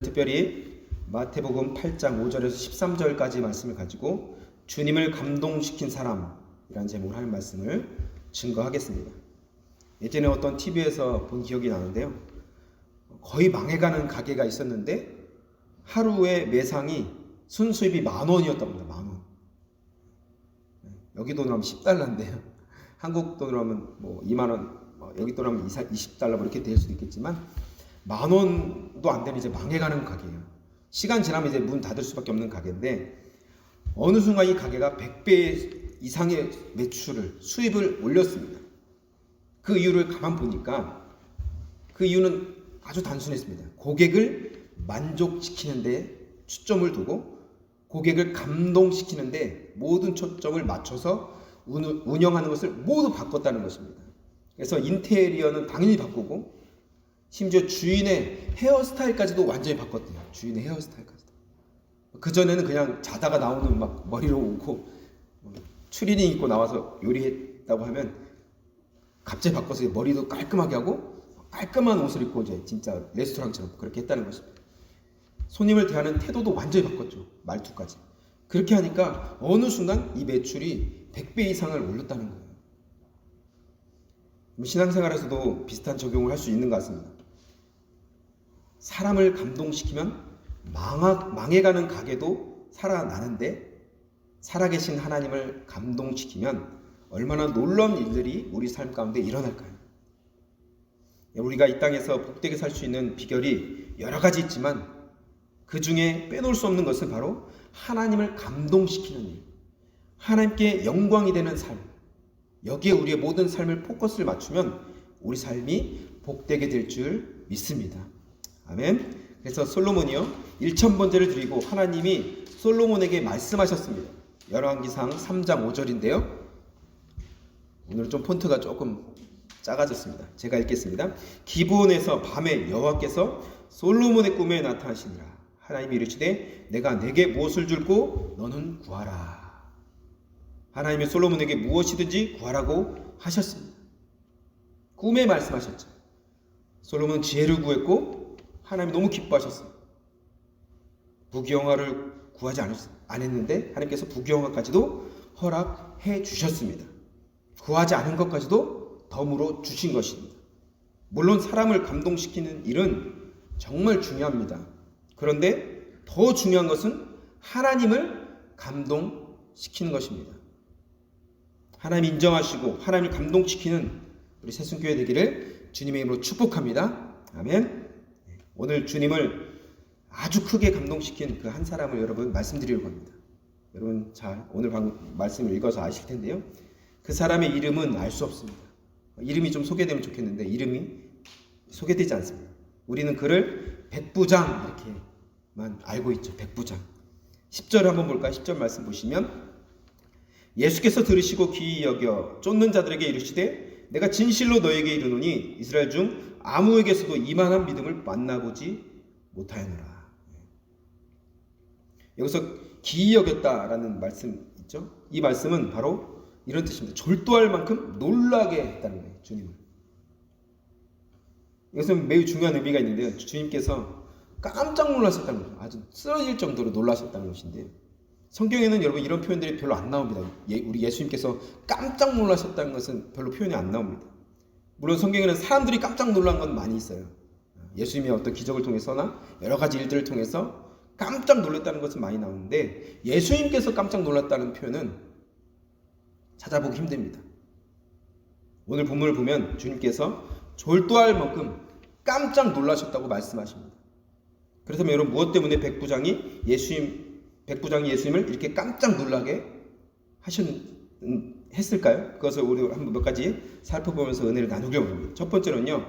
특별히 마태복음 8장 5절에서 13절까지 말씀을 가지고 주님을 감동시킨 사람이라는 제목으로 하는 말씀을 증거하겠습니다. 예전에 어떤 TV에서 본 기억이 나는데요. 거의 망해가는 가게가 있었는데 하루에 매상이 순수입이 10,000원이었다고 합니다. 10,000원. 여기 돈으로 하면 10달러인데요. 한국 돈으로 하면 뭐 20,000원, 여기 돈으로 하면 20달러 이렇게 될 수도 있겠지만 10,000원도 안 되면 이제 망해가는 가게예요. 시간 지나면 이제 문 닫을 수밖에 없는 가게인데 어느 순간 이 가게가 100배 이상의 수입을 올렸습니다. 그 이유를 가만 보니까 그 이유는 아주 단순했습니다. 고객을 만족시키는 데 초점을 두고 고객을 감동시키는 데 모든 초점을 맞춰서 운영하는 것을 모두 바꿨다는 것입니다. 그래서 인테리어는 당연히 바꾸고 심지어 주인의 헤어스타일까지도 완전히 바꿨대요. 주인의 헤어스타일까지도. 그전에는 그냥 자다가 나오는 막 머리로 오고 추리닝 입고 나와서 요리했다고 하면 갑자기 바꿔서 머리도 깔끔하게 하고 깔끔한 옷을 입고 이제 진짜 레스토랑처럼 그렇게 했다는 것입니다. 손님을 대하는 태도도 완전히 바꿨죠. 말투까지. 그렇게 하니까 어느 순간 이 매출이 100배 이상을 올렸다는 거예요. 신앙생활에서도 비슷한 적용을 할 수 있는 것 같습니다. 사람을 감동시키면 망해가는 가게도 살아나는데 살아계신 하나님을 감동시키면 얼마나 놀라운 일들이 우리 삶 가운데 일어날까요? 우리가 이 땅에서 복되게 살 수 있는 비결이 여러 가지 있지만 그 중에 빼놓을 수 없는 것은 바로 하나님을 감동시키는 일, 하나님께 영광이 되는 삶, 여기에 우리의 모든 삶을 포커스를 맞추면 우리 삶이 복되게 될 줄 믿습니다. 아멘. 그래서 솔로몬이요 1000번제를 드리고 하나님이 솔로몬에게 말씀하셨습니다. 열왕기상 3장 5절인데요. 오늘 좀 폰트가 조금 작아졌습니다. 제가 읽겠습니다. 기브온에서 밤에 여호와께서 솔로몬의 꿈에 나타나시니라. 하나님이 이르시되 내가 내게 무엇을 줄고 너는 구하라. 하나님이 솔로몬에게 무엇이든지 구하라고 하셨습니다. 꿈에 말씀하셨죠. 솔로몬은 지혜를 구했고 하나님이 너무 기뻐하셨어요. 부귀영화를 구하지 않았는데 하나님께서 부귀영화까지도 허락해 주셨습니다. 구하지 않은 것까지도 덤으로 주신 것입니다. 물론 사람을 감동시키는 일은 정말 중요합니다. 그런데 더 중요한 것은 하나님을 감동시키는 것입니다. 하나님 인정하시고 하나님을 감동시키는 우리 새순교회 되기를 주님의 이름으로 축복합니다. 아멘. 오늘 주님을 아주 크게 감동시킨 그 한 사람을 여러분 말씀드리려고 합니다. 여러분 잘 오늘 말씀을 읽어서 아실 텐데요. 그 사람의 이름은 알 수 없습니다. 이름이 좀 소개되면 좋겠는데 이름이 소개되지 않습니다. 우리는 그를 백부장 이렇게만 알고 있죠. 백부장. 10절 한번 볼까요? 10절 말씀 보시면 예수께서 들으시고 귀히 여겨 쫓는 자들에게 이르시되 내가 진실로 너에게 이르노니 이스라엘 중 아무에게서도 이만한 믿음을 만나보지 못하였노라. 여기서 귀히 여겼다라는 말씀 있죠? 이 말씀은 바로 이런 뜻입니다. 졸도할 만큼 놀라게 했다는 거예요. 주님을. 여기서는 매우 중요한 의미가 있는데요. 주님께서 깜짝 놀라셨다는 거죠. 아주 쓰러질 정도로 놀라셨다는 것인데 성경에는 여러분 이런 표현들이 별로 안 나옵니다. 우리 예수님께서 깜짝 놀라셨다는 것은 별로 표현이 안 나옵니다. 물론 성경에는 사람들이 깜짝 놀란 건 많이 있어요. 예수님의 어떤 기적을 통해서나 여러 가지 일들을 통해서 깜짝 놀랐다는 것은 많이 나오는데 예수님께서 깜짝 놀랐다는 표현은 찾아보기 힘듭니다. 오늘 본문을 보면 주님께서 졸도할 만큼 깜짝 놀라셨다고 말씀하십니다. 그렇다면 여러분 무엇 때문에 백부장이 예수님을 이렇게 깜짝 놀라게 했을까요? 그것을 우리 한번 몇 가지 살펴보면서 은혜를 나누려고 합니다. 첫 번째는요,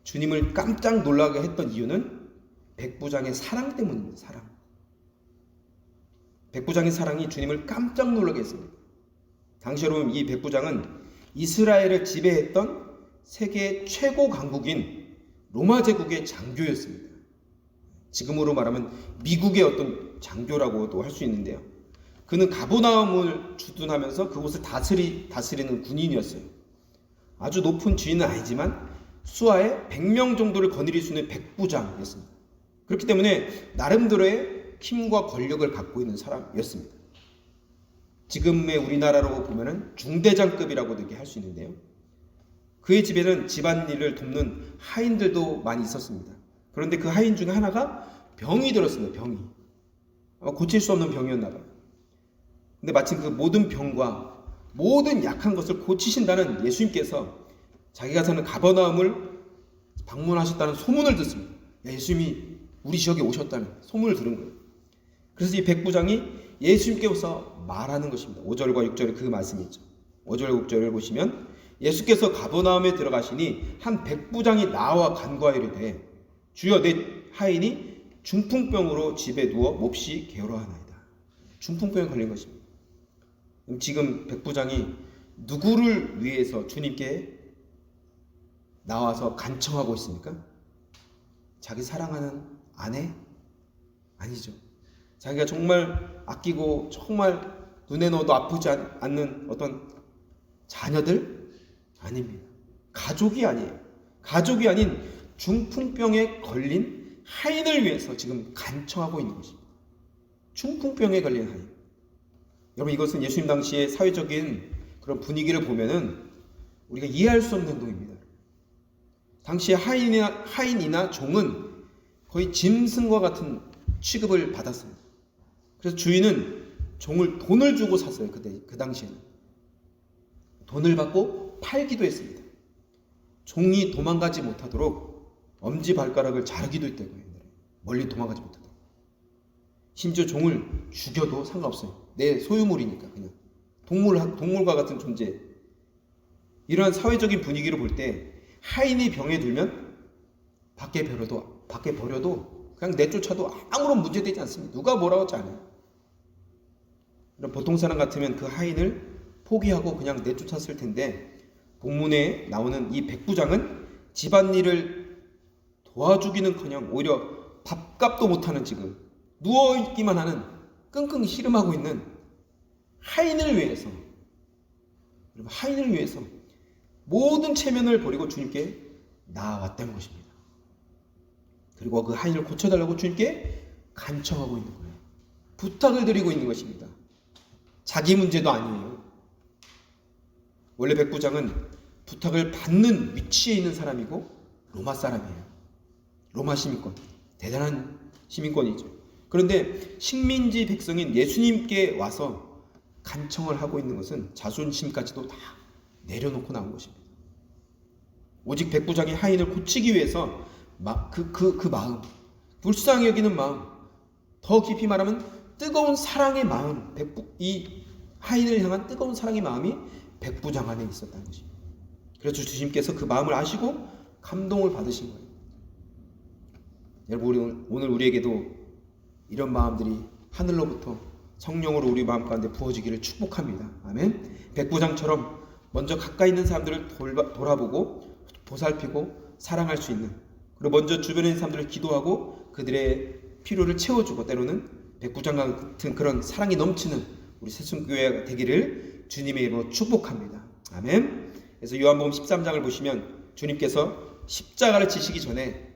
주님을 깜짝 놀라게 했던 이유는 백부장의 사랑 때문입니다. 사랑. 백부장의 사랑이 주님을 깜짝 놀라게 했습니다. 당시 여러분 이 백부장은 이스라엘을 지배했던 세계 최고 강국인 로마 제국의 장교였습니다. 지금으로 말하면 미국의 어떤 장교라고도 할 수 있는데요. 그는 가버나움을 주둔하면서 그곳을 다스리는 군인이었어요. 아주 높은 지위는 아니지만 수하에 100명 정도를 거느릴 수 있는 백부장이었습니다. 그렇기 때문에 나름대로의 힘과 권력을 갖고 있는 사람이었습니다. 지금의 우리나라로 보면은 중대장급이라고도 이렇게 할 수 있는데요. 그의 집에는 집안일을 돕는 하인들도 많이 있었습니다. 그런데 그 하인 중에 하나가 병이 들었습니다. 병이. 고칠 수 없는 병이었나 봐요. 근데 마침 그 모든 병과 모든 약한 것을 고치신다는 예수님께서 자기가 사는 가버나움을 방문하셨다는 소문을 듣습니다. 예수님이 우리 지역에 오셨다는 소문을 들은 거예요. 그래서 이 백부장이 예수님께서 말하는 것입니다. 5절과 6절에 그 말씀이 있죠. 5절 6절을 보시면 예수께서 가버나움에 들어가시니 한 백부장이 나와 간구하이르되 주여 내 하인이 중풍병으로 집에 누워 몹시 괴로워하나이다. 중풍병에 걸린 것입니다. 지금 백부장이 누구를 위해서 주님께 나와서 간청하고 있습니까? 자기 사랑하는 아내? 아니죠. 자기가 정말 아끼고 정말 눈에 넣어도 아프지 않는 어떤 자녀들? 아닙니다. 가족이 아니에요. 가족이 아닌 중풍병에 걸린 하인을 위해서 지금 간청하고 있는 것입니다. 중풍병에 걸린 하인. 여러분, 이것은 예수님 당시의 사회적인 그런 분위기를 보면은 우리가 이해할 수 없는 행동입니다. 당시의 하인이나 종은 거의 짐승과 같은 취급을 받았습니다. 그래서 주인은 종을 돈을 주고 샀어요. 그 당시에는. 돈을 받고 팔기도 했습니다. 종이 도망가지 못하도록 엄지발가락을 자르기도 했다고요. 멀리 도망가지 못하도록. 심지어 종을 죽여도 상관없어요. 내 소유물이니까 그냥. 동물과 같은 존재. 이러한 사회적인 분위기를 볼 때 하인이 병에 들면 밖에 버려도 그냥 내쫓아도 아무런 문제되지 않습니다. 누가 뭐라고 하지 않아요. 보통 사람 같으면 그 하인을 포기하고 그냥 내쫓았을 텐데 본문에 나오는 이 백부장은 집안일을 도와주기는커녕 오히려 밥값도 못하는 지금 누워있기만 하는 끙끙 씨름하고 있는 하인을 위해서 모든 체면을 버리고 주님께 나아왔다는 것입니다. 그리고 그 하인을 고쳐달라고 주님께 간청하고 있는 거예요. 부탁을 드리고 있는 것입니다. 자기 문제도 아니에요. 원래 백부장은 부탁을 받는 위치에 있는 사람이고 로마 사람이에요. 로마 시민권. 대단한 시민권이죠. 그런데 식민지 백성인 예수님께 와서 간청을 하고 있는 것은 자존심까지도 다 내려놓고 나온 것입니다. 오직 백부장이 하인을 고치기 위해서 그 마음, 불쌍히 여기는 마음, 더 깊이 말하면 뜨거운 사랑의 마음, 이 하인을 향한 뜨거운 사랑의 마음이 백부장 안에 있었다는 것입니다. 그래서 주님께서 그 마음을 아시고 감동을 받으신 거예요. 여러분, 오늘 우리에게도 이런 마음들이 하늘로부터 성령으로 우리 마음 가운데 부어지기를 축복합니다. 아멘. 백부장처럼 먼저 가까이 있는 사람들을 돌아보고 보살피고 사랑할 수 있는, 그리고 먼저 주변에 있는 사람들을 기도하고 그들의 필요를 채워주고 때로는 백부장 같은 그런 사랑이 넘치는 우리 새순교회가 되기를 주님의 이름으로 축복합니다. 아멘. 그래서 요한복음 13장을 보시면 주님께서 십자가를 지시기 전에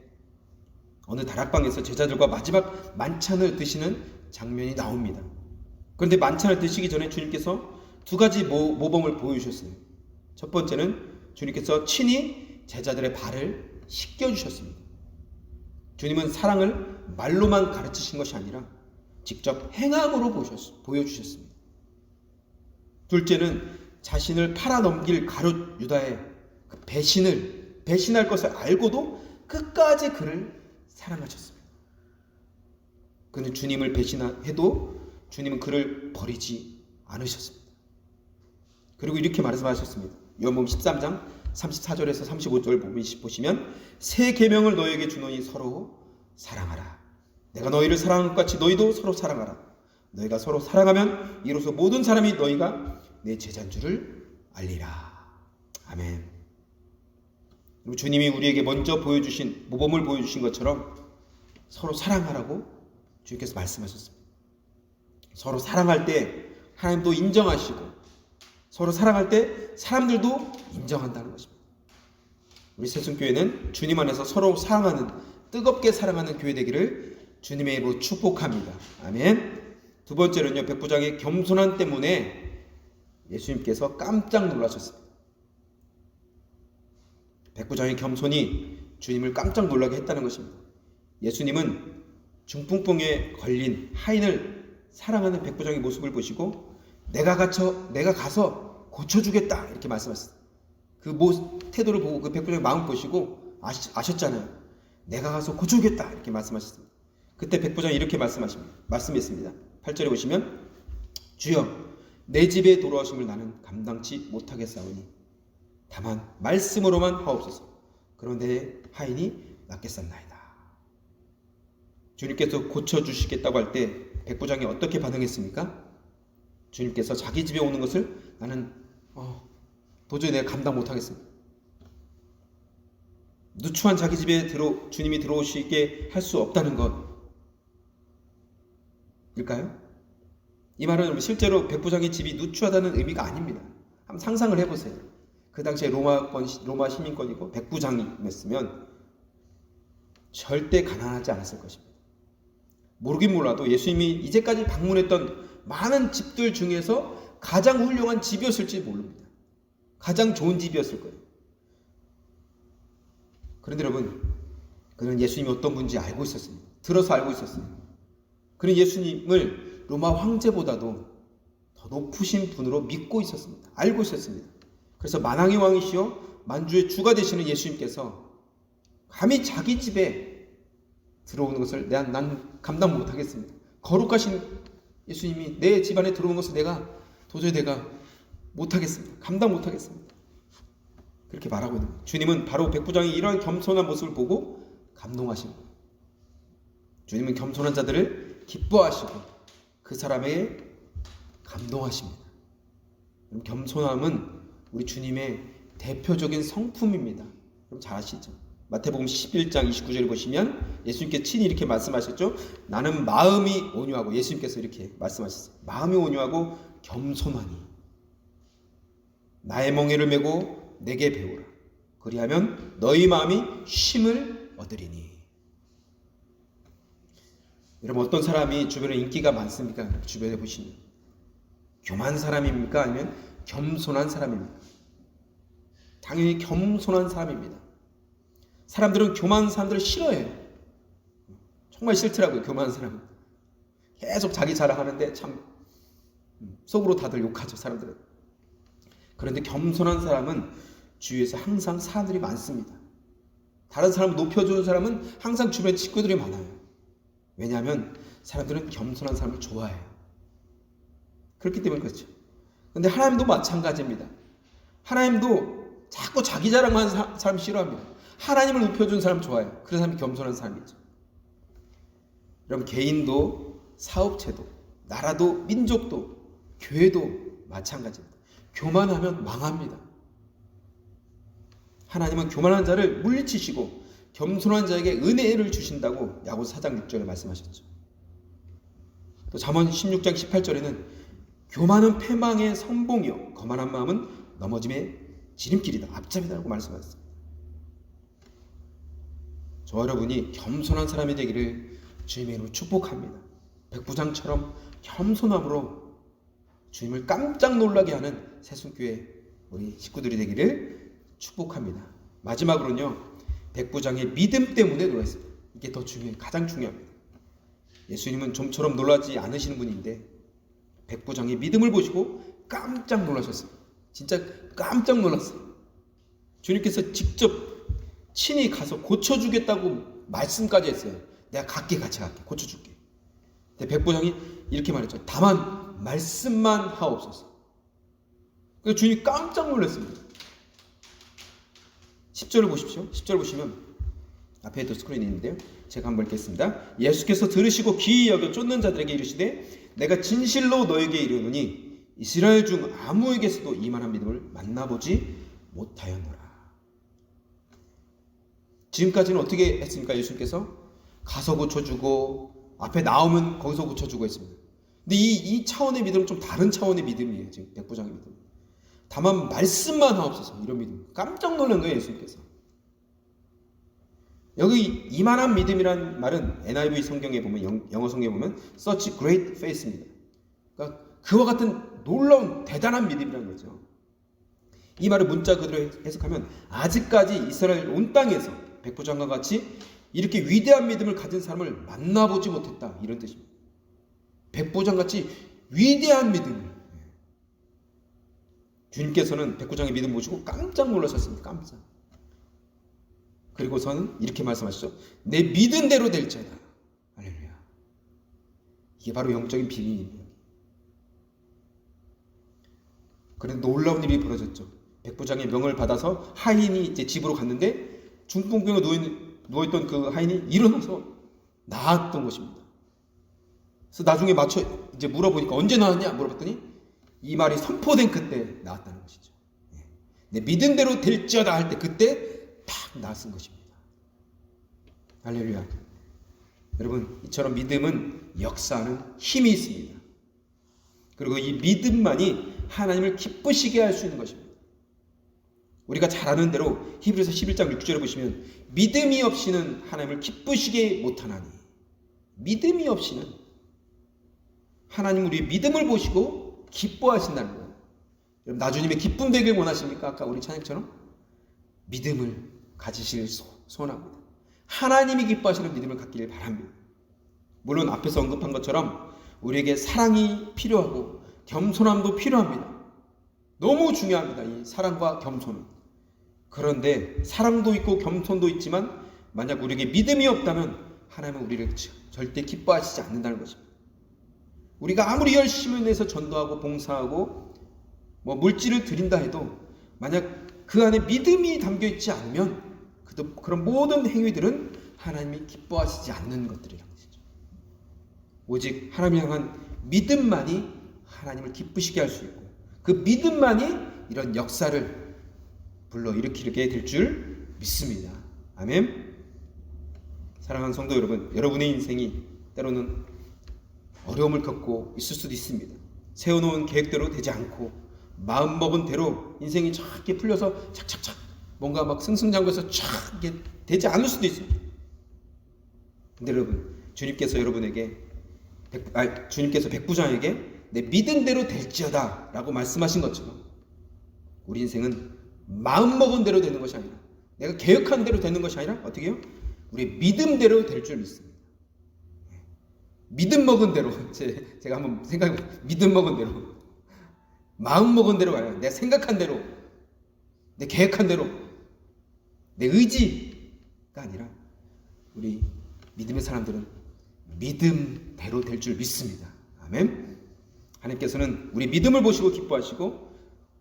어느 다락방에서 제자들과 마지막 만찬을 드시는 장면이 나옵니다. 그런데 만찬을 드시기 전에 주님께서 두 가지 모범을 보여주셨어요. 첫 번째는 주님께서 친히 제자들의 발을 씻겨주셨습니다. 주님은 사랑을 말로만 가르치신 것이 아니라 직접 행함으로 보여주셨습니다. 둘째는 자신을 팔아넘길 가룟 유다의 그 배신할 것을 알고도 끝까지 그를 사랑하셨습니다. 그는 주님을 배신해도 주님은 그를 버리지 않으셨습니다. 그리고 이렇게 말씀하셨습니다. 요한복음 13장 34절에서 35절 보시면 새 계명을 너희에게 주노니 서로 사랑하라. 내가 너희를 사랑한 것 같이 너희도 서로 사랑하라. 너희가 서로 사랑하면 이로써 모든 사람이 너희가 내 제자인 줄을 알리라. 아멘. 주님이 우리에게 먼저 모범을 보여주신 것처럼 서로 사랑하라고 주님께서 말씀하셨습니다. 서로 사랑할 때 하나님도 인정하시고 서로 사랑할 때 사람들도 인정한다는 것입니다. 우리 새순교회는 주님 안에서 서로 사랑하는 뜨겁게 사랑하는 교회 되기를 주님의 이름으로 축복합니다. 아멘. 두 번째는요, 백부장의 겸손함 때문에 예수님께서 깜짝 놀라셨습니다. 백부장의 겸손이 주님을 깜짝 놀라게 했다는 것입니다. 예수님은 중풍병에 걸린 하인을 사랑하는 백부장의 모습을 보시고 내가 가서 고쳐주겠다 이렇게 말씀하셨어요. 그 태도를 보고 그 백부장의 마음을 보시고 아셨잖아요. 내가 가서 고쳐주겠다 이렇게 말씀하셨습니다. 그때 백부장이 이렇게 말씀했습니다. 8절에 보시면 주여 내 집에 돌아오심을 나는 감당치 못하겠사오니 다만 말씀으로만 하옵소서. 그런데 하인이 낫겠사옵나이다. 주님께서 고쳐주시겠다고 할 때 백부장이 어떻게 반응했습니까? 주님께서 자기 집에 오는 것을 나는 도저히 내가 감당 못하겠습니다. 누추한 자기 집에 주님이 들어오시게 할 수 없다는 것일까요? 이 말은 실제로 백부장의 집이 누추하다는 의미가 아닙니다. 한번 상상을 해보세요. 그 당시에 로마 시민권이고 백부장이었으면 절대 가난하지 않았을 것입니다. 모르긴 몰라도 예수님이 이제까지 방문했던 많은 집들 중에서 가장 훌륭한 집이었을지 모릅니다. 가장 좋은 집이었을 거예요. 그런데 여러분, 그는 예수님이 어떤 분인지 알고 있었습니다. 들어서 알고 있었어요. 그는 예수님을 로마 황제보다도 더 높으신 분으로 믿고 있었습니다. 알고 있었습니다. 그래서 만왕의 왕이시여 만주의 주가 되시는 예수님께서 감히 자기 집에 들어오는 것을 난 감당 못하겠습니다. 거룩하신 예수님이 내 집안에 들어오는 것을 도저히 못하겠습니다. 감당 못하겠습니다. 그렇게 말하고 있는 거예요. 주님은 바로 백부장이 이러한 겸손한 모습을 보고 감동하신 거예요. 주님은 겸손한 자들을 기뻐하시고 그 사람에게 감동하십니다. 겸손함은 우리 주님의 대표적인 성품입니다. 여러분 잘 아시죠? 마태복음 11장 29절을 보시면 예수님께서 친히 이렇게 말씀하셨죠. 나는 마음이 온유하고, 예수님께서 이렇게 말씀하셨어요. 마음이 온유하고 겸손하니 나의 멍에를 메고 내게 배우라. 그리하면 너희 마음이 쉼을 얻으리니. 여러분 어떤 사람이 주변에 인기가 많습니까? 주변에 보시면 교만한 사람입니까? 아니면 겸손한 사람입니까? 당연히 겸손한 사람입니다. 사람들은 교만한 사람들을 싫어해요. 정말 싫더라고요. 교만한 사람은 계속 자기 자랑하는데 참 속으로 다들 욕하죠. 사람들은. 그런데 겸손한 사람은 주위에서 항상 사람들이 많습니다. 다른 사람을 높여주는 사람은 항상 주변에 친구들이 많아요. 왜냐하면 사람들은 겸손한 사람을 좋아해요. 그렇기 때문에 그렇죠. 그런데 하나님도 마찬가지입니다. 하나님도 자꾸 자기 자랑하는 사람 싫어합니다. 하나님을 높여준 사람 좋아해요. 그런 사람이 겸손한 사람이죠. 여러분 개인도 사업체도 나라도 민족도 교회도 마찬가지입니다. 교만하면 망합니다. 하나님은 교만한 자를 물리치시고 겸손한 자에게 은혜를 주신다고 야고보서 4장 6절에 말씀하셨죠. 또 잠언 16장 18절에는 교만은 패망의 선봉이요 거만한 마음은 넘어짐의 지름길이다, 앞잡이다라고 말씀하셨습니다. 저 여러분이 겸손한 사람이 되기를 주님의 이름으로 축복합니다. 백부장처럼 겸손함으로 주님을 깜짝 놀라게 하는 새순교회 우리 식구들이 되기를 축복합니다. 마지막으로는요, 백부장의 믿음 때문에 놀랐습니다. 이게 더 가장 중요합니다. 예수님은 좀처럼 놀라지 않으시는 분인데 백부장의 믿음을 보시고 깜짝 놀라셨습니다. 진짜 깜짝 놀랐어요. 주님께서 직접 친히 가서 고쳐주겠다고 말씀까지 했어요. 내가 같이 갈게 고쳐줄게. 근데 백부장이 이렇게 말했죠. 다만 말씀만 하옵소서. 그래서 주님이 깜짝 놀랐습니다. 10절을 보십시오. 10절 보시면 앞에도 스크린이 있는데요. 제가 한번 읽겠습니다. 예수께서 들으시고 귀히 여겨 쫓는 자들에게 이르시되 내가 진실로 너에게 이르노니 이스라엘 중 아무에게서도 이만한 믿음을 만나보지 못하였노라. 지금까지는 어떻게 했습니까? 예수님께서 가서 고쳐주고 앞에 나오면 거기서 고쳐주고 했습니다. 근데 이 차원의 믿음은 좀 다른 차원의 믿음이에요. 지금 백부장의 믿음. 다만 말씀만 하옵소서, 이런 믿음. 깜짝 놀란 거예요. 예수님께서. 여기 이만한 믿음이란 말은 NIV 성경에 보면, 영어 성경에 보면 such great faith입니다. 그러니까 그와 같은 놀라운 대단한 믿음이라는 거죠. 이 말을 문자 그대로 해석하면 아직까지 이스라엘 온 땅에서 백부장과 같이 이렇게 위대한 믿음을 가진 사람을 만나보지 못했다, 이런 뜻입니다. 백부장같이 위대한 믿음을. 주님께서는 백부장의 믿음 보시고 깜짝 놀라셨습니다. 깜짝. 그리고서는 이렇게 말씀하시죠. 내 믿은 대로 될지어다. 할렐루야. 이게 바로 영적인 비밀입니다. 그런데 놀라운 일이 벌어졌죠. 백부장의 명을 받아서 하인이 이제 집으로 갔는데 중풍병에 누워있던 그 하인이 일어나서 나았던 것입니다. 그래서 나중에 이제 물어보니까 언제 나왔냐 물어봤더니 이 말이 선포된 그때 나왔다는 것이죠. 내 믿은 대로 될지어다 할 때 그때 딱 나았은 것입니다. 할렐루야. 여러분, 이처럼 믿음은 역사하는 힘이 있습니다. 그리고 이 믿음만이 하나님을 기쁘시게 할 수 있는 것입니다. 우리가 잘 아는 대로 히브리서 11장 6절에 보시면 믿음이 없이는 하나님을 기쁘시게 못하나니, 믿음이 없이는 하나님 우리의 믿음을 보시고 기뻐하신다는 거예요. 여러분, 나주님의 기쁨 되길 원하십니까? 아까 우리 찬양처럼 믿음을 가지실 소원합니다. 하나님이 기뻐하시는 믿음을 갖기를 바랍니다. 물론 앞에서 언급한 것처럼 우리에게 사랑이 필요하고 겸손함도 필요합니다. 너무 중요합니다. 이 사랑과 겸손은. 그런데 사랑도 있고 겸손도 있지만 만약 우리에게 믿음이 없다면 하나님은 우리를 절대 기뻐하시지 않는다는 것입니다. 우리가 아무리 열심히 내서 전도하고 봉사하고 물질을 드린다 해도 만약 그 안에 믿음이 담겨있지 않으면 그런 모든 행위들은 하나님이 기뻐하시지 않는 것들이라는 것이죠. 오직 하나님 향한 믿음만이 하나님을 기쁘시게 할 수 있고 그 믿음만이 이런 역사를 불러일으키게 될 줄 믿습니다. 아멘. 사랑하는 성도 여러분, 여러분의 인생이 때로는 어려움을 겪고 있을 수도 있습니다. 세워놓은 계획대로 되지 않고 마음먹은 대로 인생이 쫙 이렇게 풀려서 착착착 뭔가 막 승승장구해서 쫙 이게 되지 않을 수도 있습니다. 근데 여러분, 주님께서 백부장에게 내 믿은 대로 될지어다 라고 말씀하신 것처럼 우리 인생은 마음먹은 대로 되는 것이 아니라 내가 계획한 대로 되는 것이 아니라 어떻게 해요? 우리의 믿음대로 될 줄 믿습니다. 믿음 먹은 대로 제가 한번 생각해보세요. 믿음 먹은 대로 마음 먹은 대로 가요. 내가 생각한 대로 내 계획한 대로 내 의지가 아니라 우리 믿음의 사람들은 믿음대로 될 줄 믿습니다. 아멘. 하나님께서는 우리 믿음을 보시고 기뻐하시고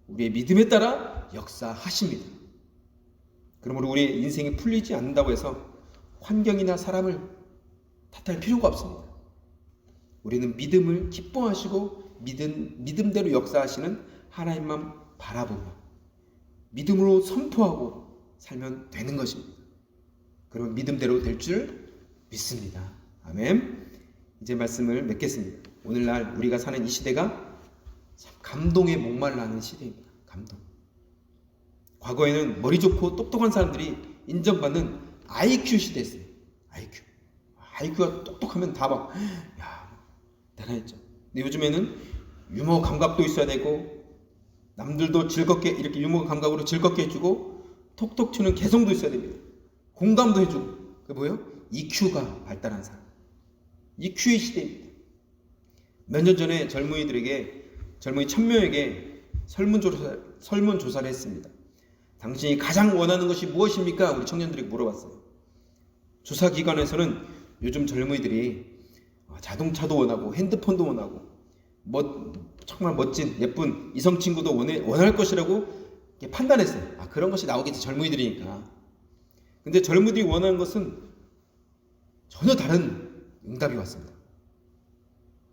우리의 믿음에 따라 역사하십니다. 그러므로 우리의 인생이 풀리지 않는다고 해서 환경이나 사람을 탓할 필요가 없습니다. 우리는 믿음을 기뻐하시고 믿음대로 역사하시는 하나님만 바라보며 믿음으로 선포하고 살면 되는 것입니다. 그러면 믿음대로 될 줄 믿습니다. 아멘. 이제 말씀을 맺겠습니다. 오늘날 우리가 사는 이 시대가 참 감동에 목말라하는 시대입니다. 감동. 과거에는 머리 좋고 똑똑한 사람들이 인정받는 IQ 시대였어요. IQ가 똑똑하면 다 막 대단했죠. 근데 요즘에는 유머 감각도 있어야 되고 남들도 즐겁게 이렇게 유머 감각으로 즐겁게 해주고 톡톡 튀는 개성도 있어야 됩니다. 공감도 해주고 그게 뭐예요? EQ가 발달한 사람. EQ의 시대입니다. 몇 년 전에 젊은이 1000명에게 설문조사를 했습니다. 당신이 가장 원하는 것이 무엇입니까? 우리 청년들에게 물어봤어요. 조사기관에서는 요즘 젊은이들이 자동차도 원하고 핸드폰도 원하고 정말 멋진 예쁜 이성친구도 원할 것이라고 판단했어요. 그런 것이 나오겠지, 젊은이들이니까. 근데 젊은이들이 원하는 것은 전혀 다른 응답이 왔습니다.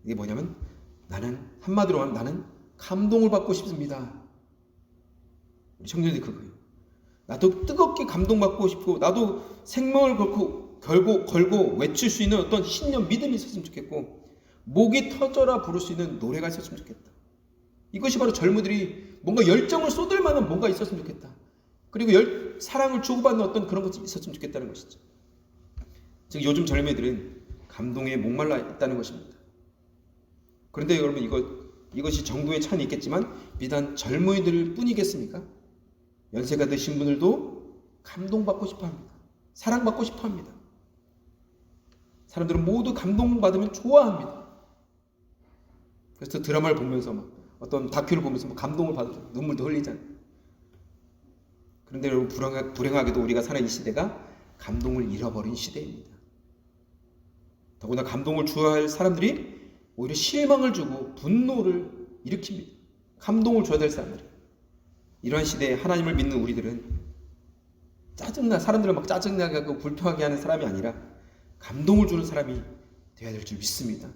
이게 뭐냐면 한마디로 하면 나는 감동을 받고 싶습니다. 우리 청년들이 그거예요. 나도 뜨겁게 감동받고 싶고 나도 생명을 걸고 외칠 수 있는 어떤 신념, 믿음이 있었으면 좋겠고 목이 터져라 부를 수 있는 노래가 있었으면 좋겠다. 이것이 바로 젊은이들이 뭔가 열정을 쏟을 만한 뭔가 있었으면 좋겠다. 그리고 사랑을 주고받는 어떤 그런 것이 있었으면 좋겠다는 것이죠. 즉 요즘 젊은이들은 감동에 목말라 있다는 것입니다. 그런데 여러분 이것이 정도의 차이는 있겠지만 비단 젊은이들 뿐이겠습니까? 연세가 드신 분들도 감동받고 싶어합니다. 사랑받고 싶어합니다. 사람들은 모두 감동받으면 좋아합니다. 그래서 드라마를 보면서 막 어떤 다큐를 보면서 막 감동을 받아서 눈물도 흘리잖아요. 그런데 여러분 불행하게도 우리가 사는 이 시대가 감동을 잃어버린 시대입니다. 더구나 감동을 줘야 할 사람들이 오히려 실망을 주고 분노를 일으킵니다. 감동을 줘야 될 사람들이. 이러한 시대에 하나님을 믿는 우리들은 사람들을 막 짜증나게 하고 불평하게 하는 사람이 아니라 감동을 주는 사람이 되어야 될 줄 믿습니다.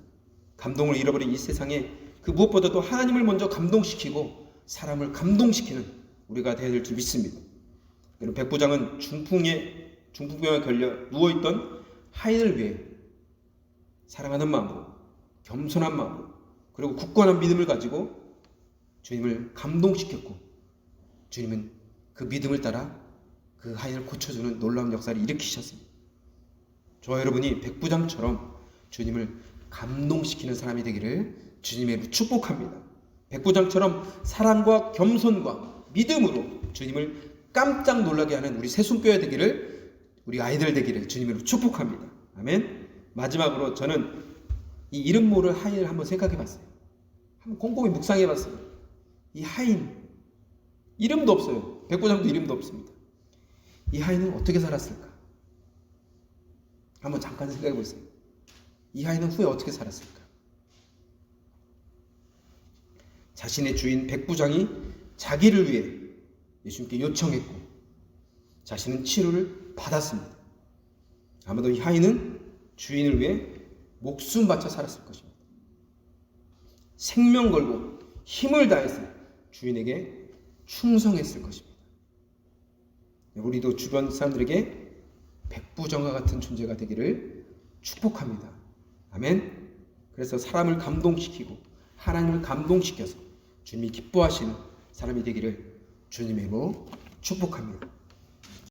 감동을 잃어버린 이 세상에 그 무엇보다도 하나님을 먼저 감동시키고 사람을 감동시키는 우리가 되어야 될 줄 믿습니다. 백부장은 중풍병에 걸려 누워있던 하인을 위해 사랑하는 마음으로, 겸손한 마음으로, 그리고 굳건한 믿음을 가지고 주님을 감동시켰고, 주님은 그 믿음을 따라 그 하인을 고쳐주는 놀라운 역사를 일으키셨습니다. 저와 여러분이 백부장처럼 주님을 감동시키는 사람이 되기를 주님의 축복합니다. 백부장처럼 사랑과 겸손과 믿음으로 주님을 깜짝 놀라게 하는 우리 새순교회 되기를, 우리 아이들 되기를 주님으로 축복합니다. 아멘. 마지막으로 저는 이 이름 모를 하인을 한번 생각해 봤어요. 한번 곰곰이 묵상해 봤어요. 이 하인, 이름도 없어요. 백부장도 이름도 없습니다. 이 하인은 어떻게 살았을까? 한번 잠깐 생각해 보세요. 이 하인은 후에 어떻게 살았을까? 자신의 주인 백부장이 자기를 위해 예수님께 요청했고 자신은 치료를 받았습니다. 아마도 이 하인은 주인을 위해 목숨 바쳐 살았을 것입니다. 생명 걸고 힘을 다해서 주인에게 충성했을 것입니다. 우리도 주변 사람들에게 백부장과 같은 존재가 되기를 축복합니다. 아멘. 그래서 사람을 감동시키고 하나님을 감동시켜서 주님이 기뻐하시는 사람이 되기를 주님의 이름으로 축복합니다.